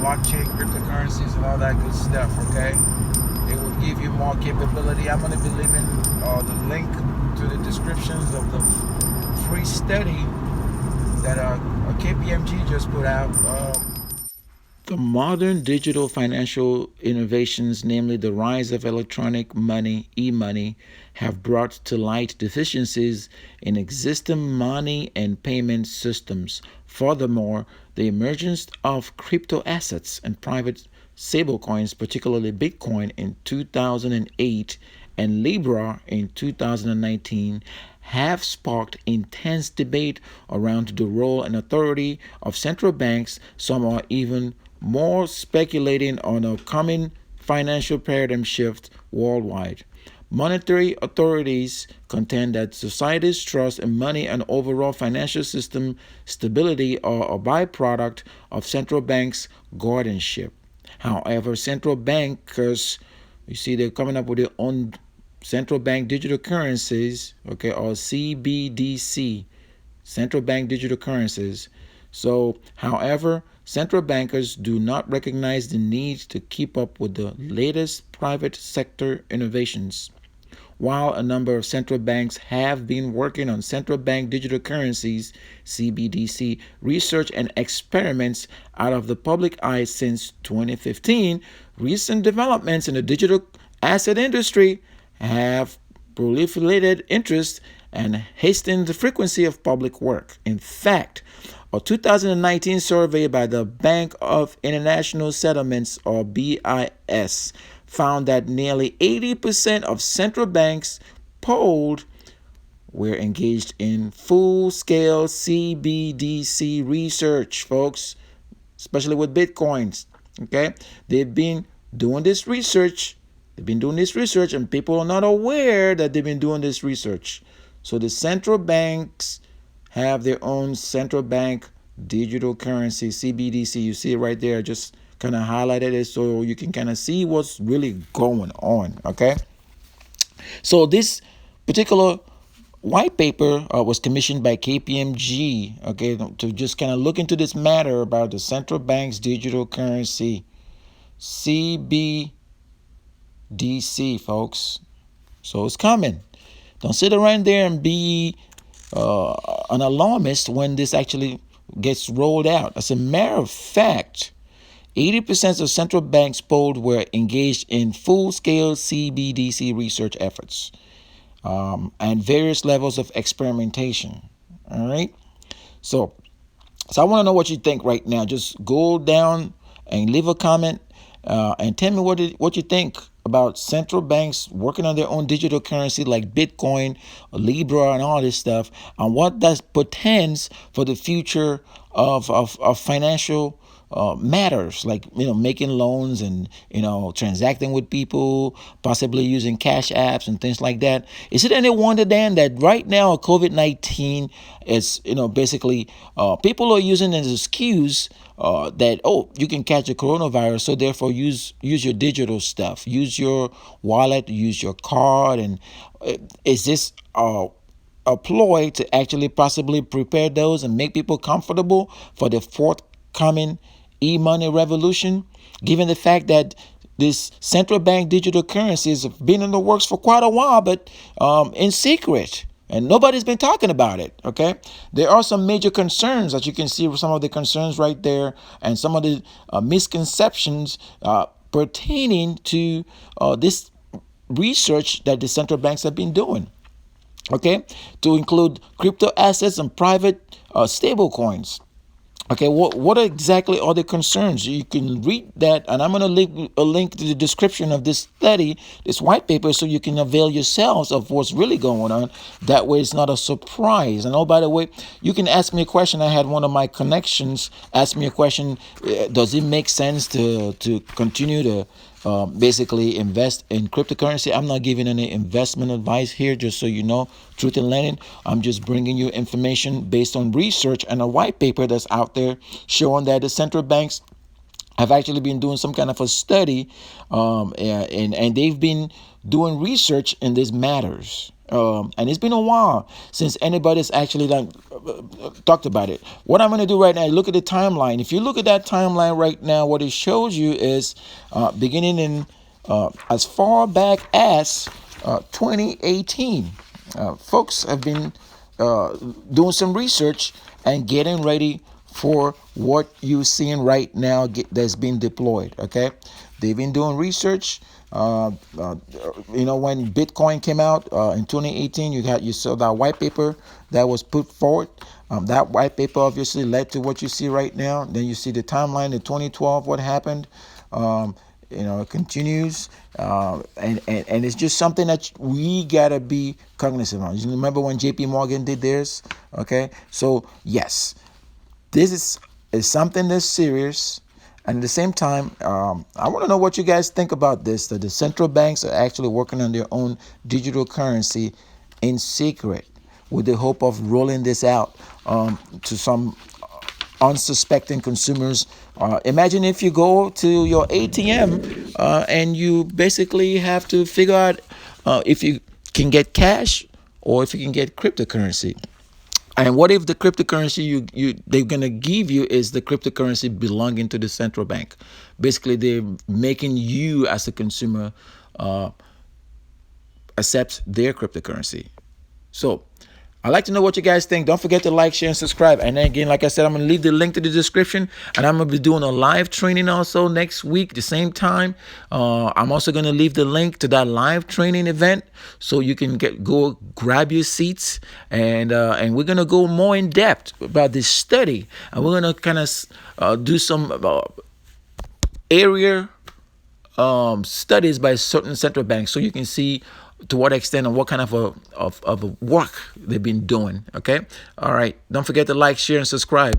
blockchain, cryptocurrencies, and all that good stuff, okay? It will give you more capability. I'm going to be leaving the link to the descriptions of the free study that KPMG just put out. The modern digital financial innovations, namely the rise of electronic money, e-money, have brought to light deficiencies in existing money and payment systems. Furthermore, the emergence of crypto assets and private stablecoins, particularly Bitcoin in 2008 and Libra in 2019, have sparked intense debate around the role and authority of central banks. Some are even more speculating on a coming financial paradigm shift worldwide. Monetary authorities contend that society's trust in money and overall financial system stability are a byproduct of central banks' guardianship. However, central bankers, you see, they're coming up with their own central bank digital currencies, okay, or CBDC, central bank digital currencies. So, however, central bankers do not recognize the need to keep up with the latest private sector innovations. While a number of central banks have been working on central bank digital currencies, CBDC, research and experiments out of the public eye since 2015, recent developments in the digital asset industry have proliferated interest and hastened the frequency of public work. In fact, a 2019 survey by the Bank of International Settlements, or BIS, found that nearly 80% of central banks polled were engaged in full-scale CBDC research, folks, especially with Bitcoins. Okay, they've been doing this research. And people are not aware that they've been doing this research. So the central banks have their own central bank digital currency, CBDC. You see it right there. I just kind of highlighted it so you can kind of see what's really going on, okay? So this particular white paper was commissioned by KPMG, okay, to just kind of look into this matter about the central bank's digital currency, CBDC, folks. So it's coming. Don't sit around there and be an alarmist when this actually gets rolled out. As a matter of fact, 80% of central banks polled were engaged in full-scale CBDC research efforts and various levels of experimentation. All right. So I want to know what you think right now. Just go down and leave a comment and tell me what you think about central banks working on their own digital currency like Bitcoin, Libra, and all this stuff, and what that portends for the future of financial matters, like, making loans and, transacting with people, possibly using cash apps and things like that. Is it any wonder, Dan, that right now COVID-19 is, basically people are using as an excuse that, you can catch a coronavirus, so therefore use your digital stuff, use your wallet, use your card, and is this a ploy to actually possibly prepare those and make people comfortable for the forthcoming e-money revolution, given the fact that this central bank digital currencies have been in the works for quite a while, but in secret, and nobody's been talking about it, okay? There are some major concerns that you can see, some of the concerns right there, and some of the misconceptions pertaining to this research that the central banks have been doing, okay, to include crypto assets and private stable coins. Okay, what exactly are the concerns? You can read that, and I'm going to leave a link to the description of this study, this white paper, so you can avail yourselves of what's really going on. That way it's not a surprise. And oh, by the way, you can ask me a question. I had one of my connections ask me a question. Does it make sense to continue to basically invest in cryptocurrency? I'm not giving any investment advice here, just so you know, truth in lending. I'm just bringing you information based on research and a white paper that's out there showing that the central banks have actually been doing some kind of a study, and they've been doing research in these matters. And it's been a while since anybody's actually done, talked about it. What I'm going to do right now, look at the timeline. If you look at that timeline right now, what it shows you is beginning in as far back as 2018. Folks have been doing some research and getting ready for what you're seeing right now that's being deployed. Okay, they've been doing research. When Bitcoin came out in 2018, you saw that white paper that was put forward. That white paper obviously led to what you see right now. Then you see the timeline in 2012, what happened. It continues, and it's just something that we gotta be cognizant of. You remember when J.P. Morgan did theirs? Okay, so yes, this is something that's serious. And at the same time, I want to know what you guys think about this, that the central banks are actually working on their own digital currency in secret with the hope of rolling this out to some unsuspecting consumers. Imagine if you go to your ATM and you basically have to figure out if you can get cash or if you can get cryptocurrency. And what if the cryptocurrency they're gonna give you is the cryptocurrency belonging to the central bank? Basically, they're making you as a consumer accept their cryptocurrency. So I'd like to know what you guys think. Don't forget to like, share, and subscribe. And then again, like I said, I'm going to leave the link to the description. And I'm going to be doing a live training also next week, the same time. I'm also going to leave the link to that live training event so you can go grab your seats. And we're going to go more in depth about this study. And we're going to kind of do some area studies by certain central banks so you can see to what extent and what kind of a work they've been doing. Okay. All right. Don't forget to like, share, and subscribe.